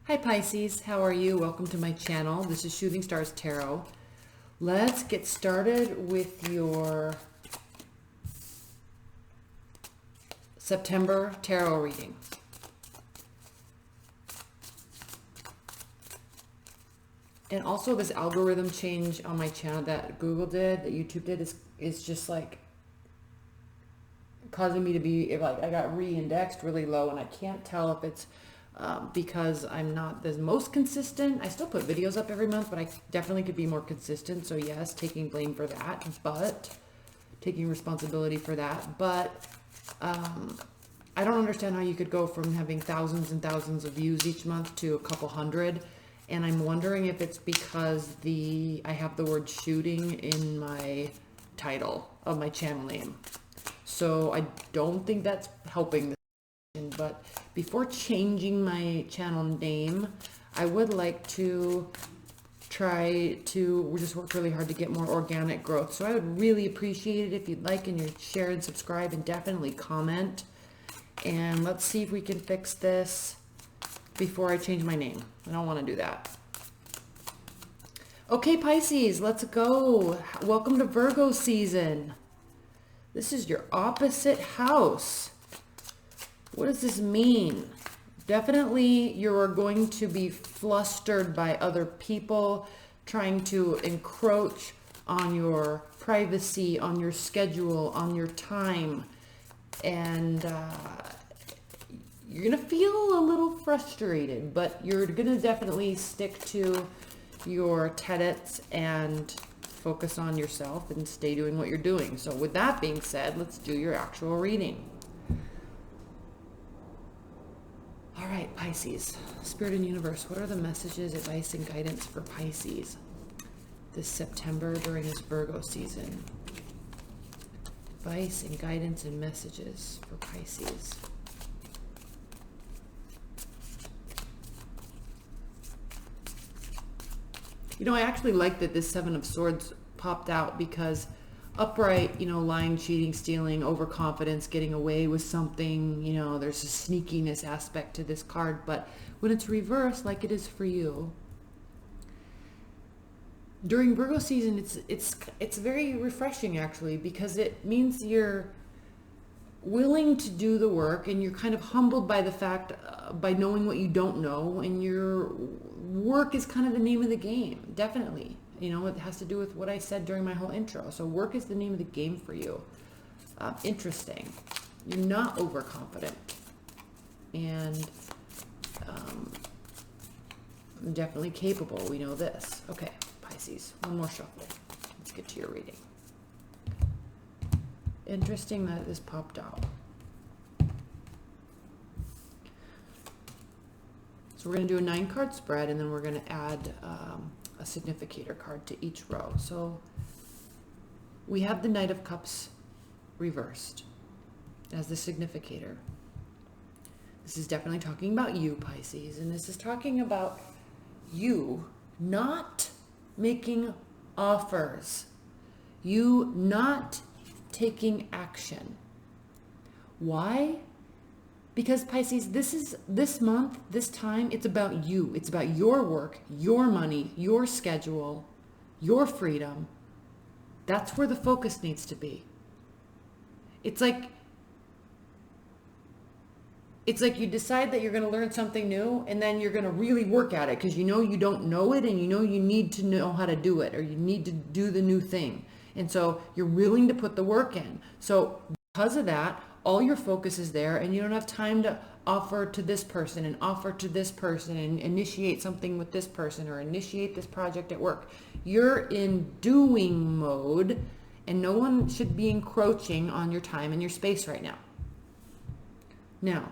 Hi Pisces, how are you? Welcome to my channel. This is Shooting Stars Tarot. Let's get started with your September tarot reading. And also this algorithm change on my channel that Google did, that YouTube did, is just like causing me to be like, I got re-indexed really low, and I can't tell if it's because I'm not the most consistent. I still put videos up every month, but I definitely could be more consistent. So yes, taking blame for that, but taking responsibility for that. But I don't understand how you could go from having thousands and thousands of views each month to a couple hundred. And I'm wondering if it's because I have the word shooting in my title of my channel name. So I don't think that's helping the situation. But before changing my channel name, I would like to try to just work really hard to get more organic growth. So I would really appreciate it if you'd like, and you'd share and subscribe and definitely comment. And let's see if we can fix this before I change my name. I don't want to do that. Okay, Pisces, let's go. Welcome to Virgo season. This is your opposite house. What does this mean? Definitely you are going to be flustered by other people trying to encroach on your privacy, on your schedule, on your time. And you're going to feel a little frustrated, but you're going to definitely stick to your tenets and focus on yourself and stay doing what you're doing. So with that being said, let's do your actual reading. All right, Pisces, Spirit and Universe, what are the messages, advice, and guidance for Pisces this September during this Virgo season? Advice and guidance and messages for Pisces. You know, I actually like that this Seven of Swords popped out, because upright, you know, lying, cheating, stealing, overconfidence, getting away with something, you know, there's a sneakiness aspect to this card. But when it's reversed, like it is for you, during Virgo season, it's very refreshing actually, because it means you're willing to do the work, and you're kind of humbled by the fact, by knowing what you don't know, and your work is kind of the name of the game. Definitely, you know, it has to do with what I said during my whole intro. So work is the name of the game for you. Interesting. You're not overconfident, and definitely capable. We know this. Okay, Pisces, one more shuffle. Let's get to your reading. Interesting that this popped out. So we're going to do a 9-card spread, and then we're going to add a significator card to each row. So we have the Knight of Cups reversed as the significator. This is definitely talking about you, Pisces, and this is talking about you not making offers, you not taking action. Why? Because Pisces, this month, this time, it's about you. It's about your work, your money, your schedule, your freedom. That's where the focus needs to be. It's like you decide that you're going to learn something new, and then you're going to really work at it because you know you don't know it, and you know you need to know how to do it, or you need to do the new thing. And so you're willing to put the work in. So because of that, all your focus is there, and you don't have time to offer to this person and offer to this person and initiate something with this person or initiate this project at work. You're in doing mode, and no one should be encroaching on your time and your space right now. Now,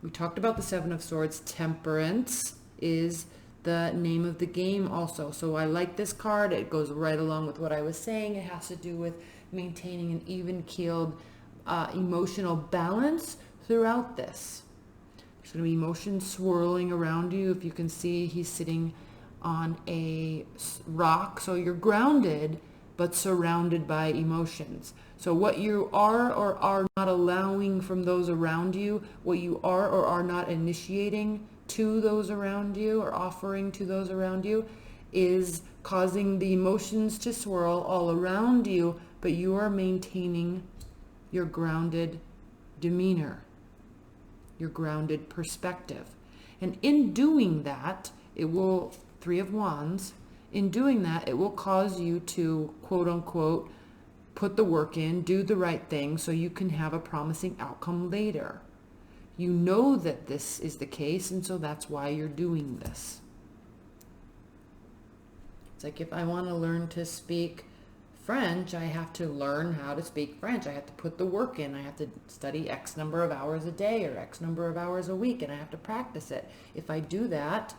we talked about the Seven of Swords. Temperance is the name of the game also. So I like this card. It goes right along with what I was saying. It has to do with maintaining an even-keeled emotional balance throughout this. There's going to be emotions swirling around you. If you can see, he's sitting on a rock. So you're grounded, but surrounded by emotions. So what you are or are not allowing from those around you, what you are or are not initiating to those around you or offering to those around you is causing the emotions to swirl all around you, but you are maintaining your grounded demeanor, your grounded perspective. And in doing that, it will, Three of Wands, in doing that, it will cause you to, quote unquote, put the work in, do the right thing so you can have a promising outcome later. You know that this is the case, and so that's why you're doing this. It's like if I want to learn to speak French, I have to learn how to speak French. I have to put the work in. I have to study X number of hours a day or X number of hours a week, and I have to practice it. If I do that,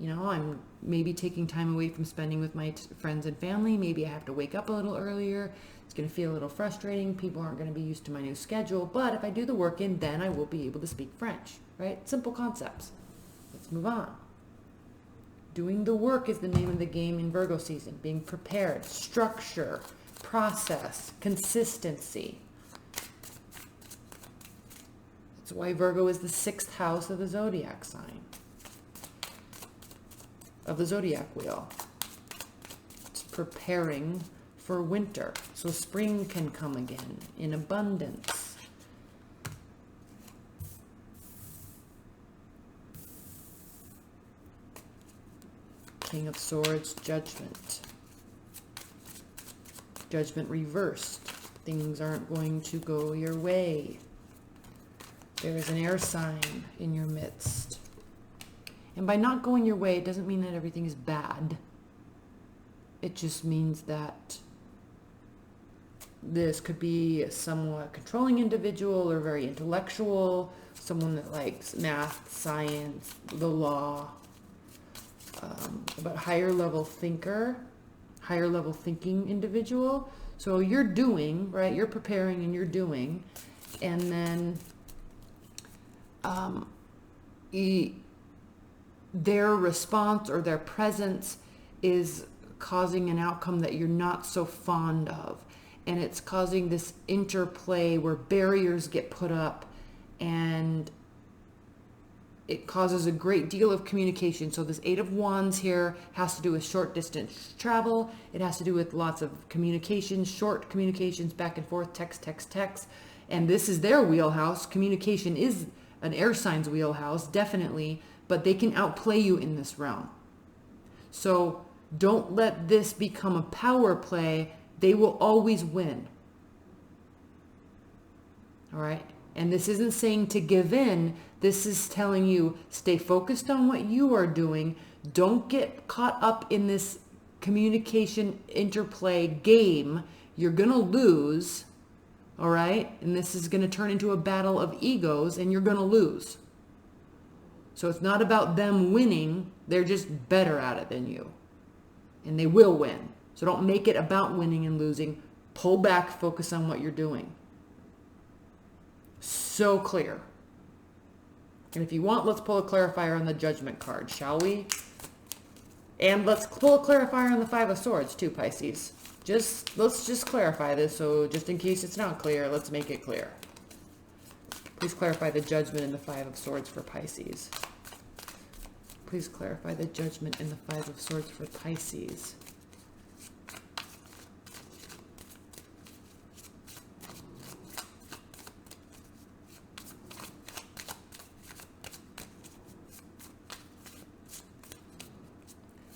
I'm maybe taking time away from spending with my friends and family. Maybe I have to wake up a little earlier. It's going to feel a little frustrating. People aren't going to be used to my new schedule. But if I do the work in, then I will be able to speak French, right? Simple concepts. Let's move on. Doing the work is the name of the game in Virgo season. Being prepared, structure, process, consistency. That's why Virgo is the 6th house of the zodiac sign, of the zodiac wheel. It's preparing for winter, so spring can come again in abundance. King of Swords, Judgment. Judgment reversed. Things aren't going to go your way. There is an air sign in your midst. And by not going your way, it doesn't mean that everything is bad. It just means that this could be a somewhat controlling individual or very intellectual, someone that likes math, science, the law, but higher level thinker, higher level thinking individual. So you're doing, right? You're preparing and you're doing. And then their response or their presence is causing an outcome that you're not so fond of. And it's causing this interplay where barriers get put up, and it causes a great deal of communication. So this 8 of Wands here has to do with short distance travel. It has to do with lots of communications, short communications, back and forth, text. And this is their wheelhouse. Communication is an air sign's wheelhouse, definitely, but they can outplay you in this realm. So don't let this become a power play. They will always win. All right? And this isn't saying to give in. This is telling you, stay focused on what you are doing. Don't get caught up in this communication interplay game. You're going to lose. All right? And this is going to turn into a battle of egos, and you're going to lose. So it's not about them winning. They're just better at it than you. And they will win. So don't make it about winning and losing. Pull back, focus on what you're doing. So clear. And if you want, let's pull a clarifier on the Judgment card, shall we? And let's pull a clarifier on the 5 of Swords too, Pisces. Let's just clarify this, so just in case it's not clear, let's make it clear. Please clarify the Judgment in the 5 of Swords for Pisces. Please clarify the Judgment in the 5 of Swords for Pisces.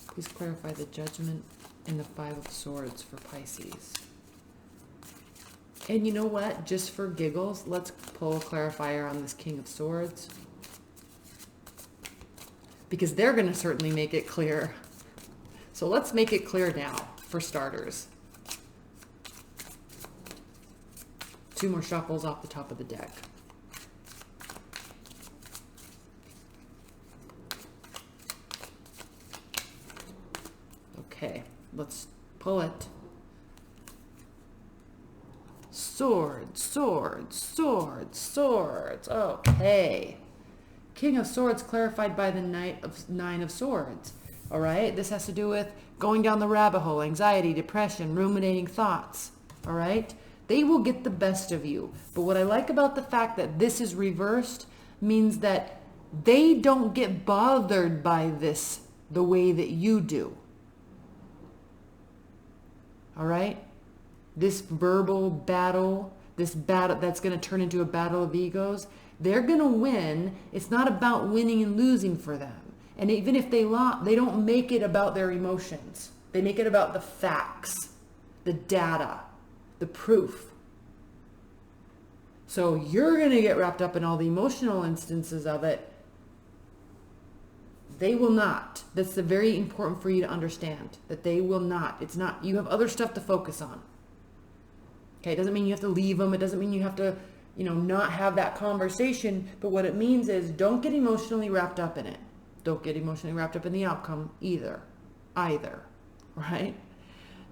Please clarify the Judgment in the 5 of Swords for Pisces. And you know what? Just for giggles, let's pull a clarifier on this King of Swords. Because they're going to certainly make it clear. So let's make it clear now, for starters. 2 more shuffles off the top of the deck. Okay, let's pull it. Swords, swords, swords, swords. Okay. King of Swords clarified by the 9 of Swords. All right, this has to do with going down the rabbit hole, anxiety, depression, ruminating thoughts. All right, they will get the best of you. But what I like about the fact that this is reversed means that They don't get bothered by this the way that you do. All right? This verbal battle, this battle that's going to turn into a battle of egos, they're going to win. It's not about winning and losing for them. And even if they don't make it about their emotions. They make it about the facts, the data, the proof. So you're going to get wrapped up in all the emotional instances of it. They will not. That's very important for you to understand, that they will not. It's not, you have other stuff to focus on. Okay, it doesn't mean you have to leave them. It doesn't mean you have to, not have that conversation. But what it means is don't get emotionally wrapped up in it. Don't get emotionally wrapped up in the outcome either, right?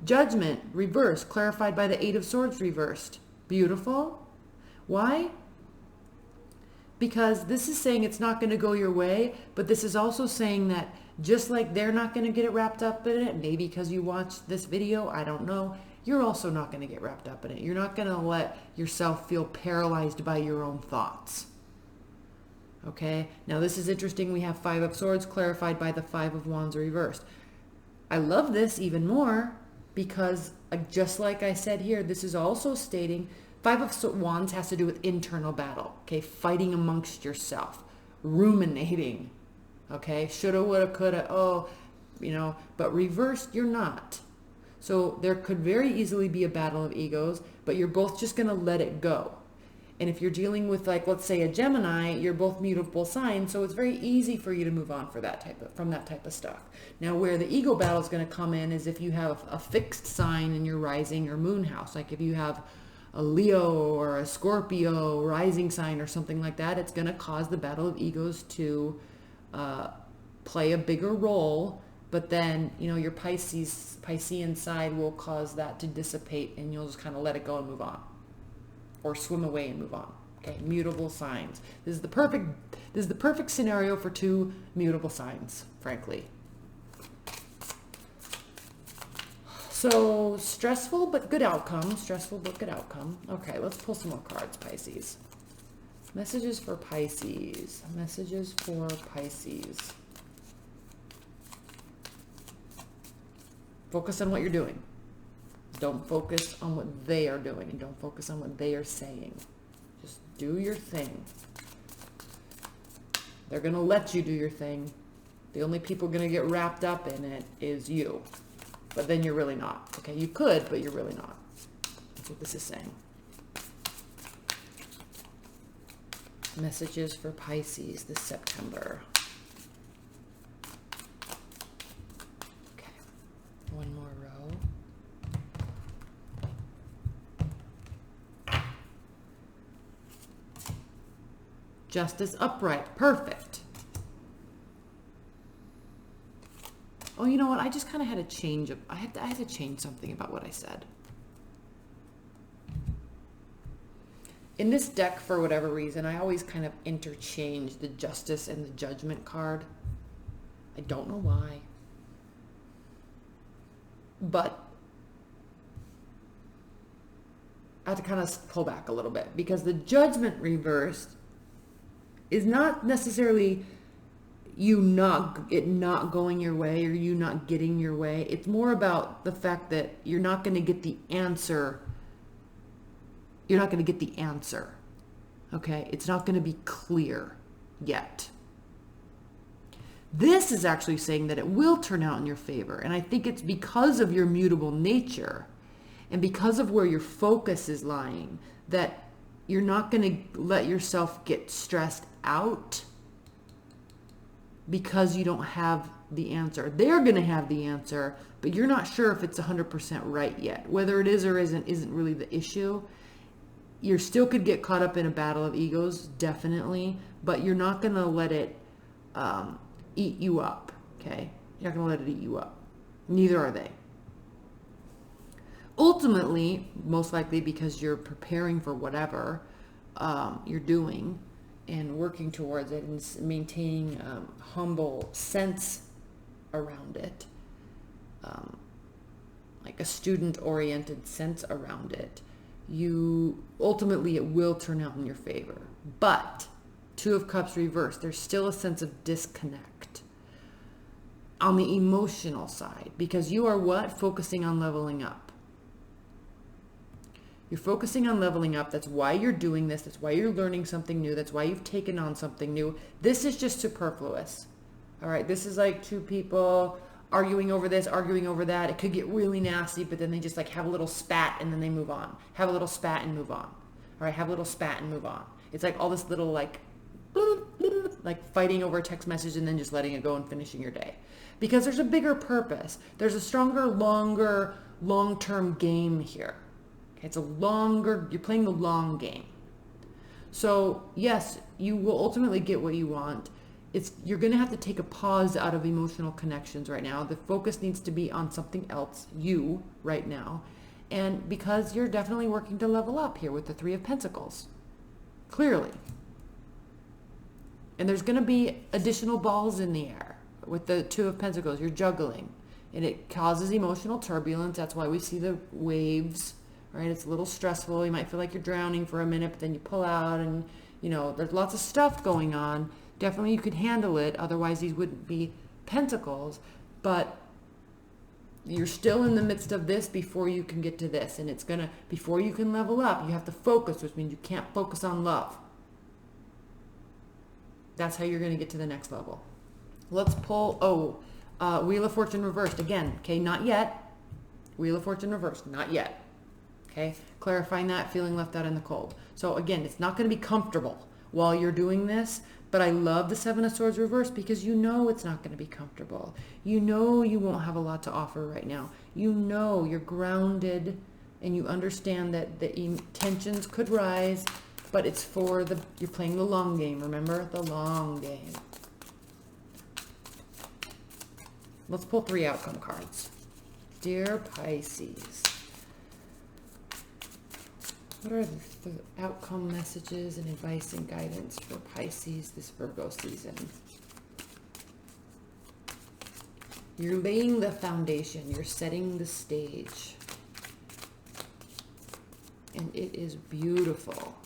Judgment, reversed, clarified by the Eight of Swords reversed. Beautiful. Why? Because this is saying it's not going to go your way, but this is also saying that just like they're not going to get it wrapped up in it, maybe because you watched this video, I don't know, you're also not going to get wrapped up in it. You're not going to let yourself feel paralyzed by your own thoughts. Okay? Now this is interesting. We have Five of Swords clarified by the Five of Wands reversed. I love this even more because just like I said here, this is also stating Five of Wands has to do with internal battle. Okay? Fighting amongst yourself. Ruminating. Okay? Shoulda, woulda, coulda, but reversed, you're not. So there could very easily be a battle of egos, but you're both just going to let it go. And if you're dealing with, like, let's say a Gemini, you're both mutable signs, so it's very easy for you to move on from that type of stuff. Now, where the ego battle is going to come in is if you have a fixed sign in your rising or moon house. Like if you have a Leo or a Scorpio rising sign or something like that, it's going to cause the battle of egos to play a bigger role. But then, your Piscean side will cause that to dissipate and you'll just kind of let it go and move on. Or swim away and move on. Okay, mutable signs. This is the perfect scenario for two mutable signs, frankly. So, stressful but good outcome. Stressful but good outcome. Okay, let's pull some more cards, Pisces. Messages for Pisces. Messages for Pisces. Focus on what you're doing. Don't focus on what they are doing, and don't focus on what they are saying. Just do your thing. They're going to let you do your thing. The only people going to get wrapped up in it is you. But then you're really not. Okay, you could, but you're really not. That's what this is saying. Messages for Pisces this September. One more row. Justice upright. Perfect. Oh, you know what? I just kind of had a change of, I had to change something about what I said. In this deck, for whatever reason, I always kind of interchange the Justice and the Judgment card. I don't know why. But I have to kind of pull back a little bit because the Judgment reversed is not necessarily it not going your way or you not getting your way. It's more about the fact that you're not going to get the answer. You're not going to get the answer. Okay? It's not going to be clear yet. This is actually saying that it will turn out in your favor. And I think it's because of your mutable nature and because of where your focus is lying that you're not going to let yourself get stressed out because you don't have the answer. They're going to have the answer, but you're not sure if it's 100% right yet. Whether it is or isn't really the issue. You still could get caught up in a battle of egos, definitely, but you're not going to let it eat you up, okay? You're not going to let it eat you up. Neither are they. Ultimately, most likely because you're preparing for whatever you're doing and working towards it and maintaining humble sense around it, like a student-oriented sense around it, ultimately it will turn out in your favor. But Two of Cups reversed. There's still a sense of disconnect on the emotional side, because you are what? Focusing on leveling up. You're focusing on leveling up. That's why you're doing this. That's why you're learning something new. That's why you've taken on something new. This is just superfluous. All right. This is like two people arguing over this, arguing over that. It could get really nasty, but then they just like have a little spat and then they move on. Have a little spat and move on. All right. Have a little spat and move on. It's like all this little like fighting over a text message and then just letting it go and finishing your day. Because there's a bigger purpose. There's a stronger, longer, long-term game here. It's a longer, you're playing the long game. So yes, you will ultimately get what you want. You're going to have to take a pause out of emotional connections right now. The focus needs to be on something else, you, right now. And because you're definitely working to level up here with the Three of Pentacles. Clearly. And there's going to be additional balls in the air with the Two of Pentacles. You're juggling. And it causes emotional turbulence. That's why we see the waves. Right? It's a little stressful. You might feel like you're drowning for a minute, but then you pull out and, you know, there's lots of stuff going on. Definitely you could handle it. Otherwise these wouldn't be pentacles, but you're still in the midst of this before you can get to this. And it's gonna, before you can level up, you have to focus, which means you can't focus on love. That's how you're going to get to the next level. Let's pull, Wheel of Fortune reversed again. Okay. Not yet. Wheel of Fortune reversed. Not yet. Okay, clarifying that, feeling left out in the cold. So again, it's not going to be comfortable while you're doing this, but I love the Seven of Swords reversed because you know it's not going to be comfortable. You know you won't have a lot to offer right now. You know you're grounded and you understand that the tensions could rise, but it's for you're playing the long game. Remember, the long game. Let's pull 3 outcome cards. Dear Pisces. What are the outcome messages and advice and guidance for Pisces this Virgo season? You're laying the foundation. You're setting the stage. And it is beautiful.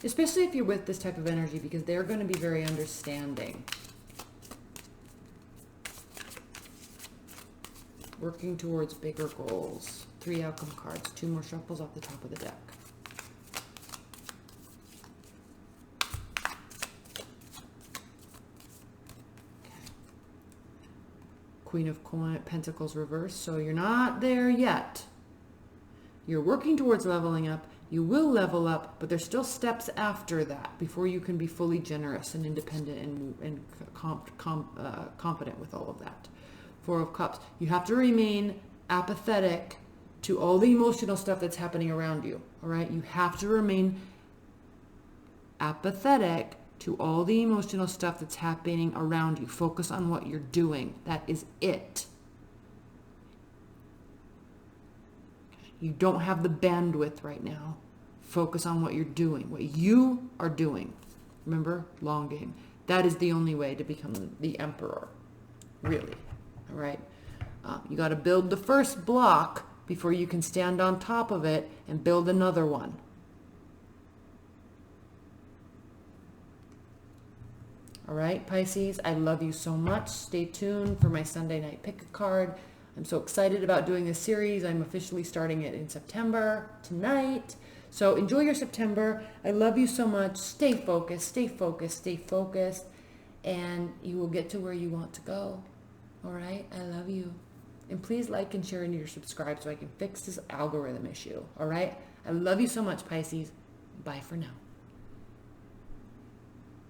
Especially if you're with this type of energy, because they're going to be very understanding. Working towards bigger goals. 3 outcome cards. 2 more shuffles off the top of the deck. Okay. Queen of Pentacles reversed. So you're not there yet. You're working towards leveling up. You will level up, but there's still steps after that before you can be fully generous and independent and confident with all of that. 4 of Cups. You have to remain apathetic to all the emotional stuff that's happening around you. All right. You have to remain apathetic to all the emotional stuff that's happening around you. Focus on what you're doing. That is it. You don't have the bandwidth right now. Focus on what you're doing, what you are doing. Remember, long game. That is the only way to become the emperor. Really. All right. You got to build the first block before you can stand on top of it and build another one. All right, Pisces, I love you so much. Stay tuned for my Sunday night pick a card. I'm so excited about doing this series. I'm officially starting it in September tonight. So enjoy your September. I love you so much. Stay focused, stay focused, stay focused, and you will get to where you want to go. All right, I love you. And please like and share and you're subscribed so I can fix this algorithm issue. All right, I love you so much, Pisces. Bye for now.